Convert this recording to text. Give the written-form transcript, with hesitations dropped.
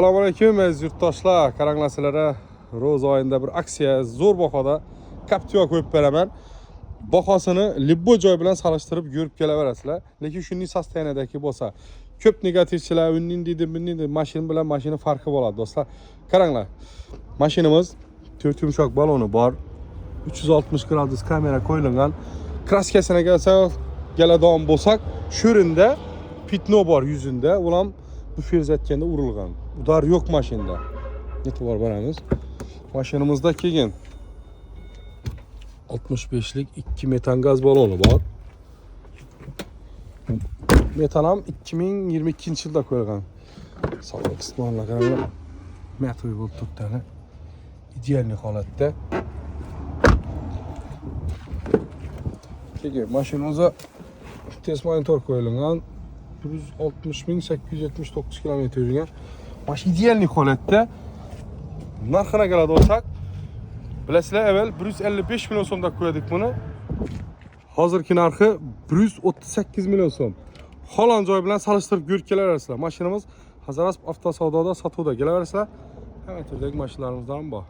Assalomu alaykum aziz yurtdoshlar. Qaranglasizlar, ro'z oyida bir aksiya zo'r bahoda Captiva qo'yib beraman. Bahosini libbo joy bilan solishtirib yurib kelaverasizlar. Lekin shunday sosteniyadagi bo'lsa, ko'p negativchilar unning deydi, bunning deydi, mashina bilan mashina farqi bo'ladi do'stlar. Qaranglar. Mashinamiz 4 yumshoq baloni bor. 360 gradus kamera qo'yilgan. Kraskasini keladigan bo'lsak, sho'rinda pitno bor yuzunda. Ulam bu ferz etganda urilgan. Udar yo'q mashinada. E'tibor beramiz. Mashinamizda kelgan 65lik 2 metan gaz baloni bor. Metan ham 2022-yilda qo'yilgan. Sog'liq qismlarga qarang. Matoy bo'lib turibdi. Ideal holatda. Keyin mashinamizga test monitor qo'yilgan. 160.879 km yurgan. Mashina ideal holatda. Narxına keladigan bo'lsak, bilasizlar, avval 155 million so'mda qo'ydik buni. Hozirgi narxi 138 million so'm. Holland joy bilan solishtirib yurib kelaverasizlar. Mashinamiz Hazaras avtosavdoda sotuvda kelaverasizlar. Hamma turdagi mashinalarimizdan bor.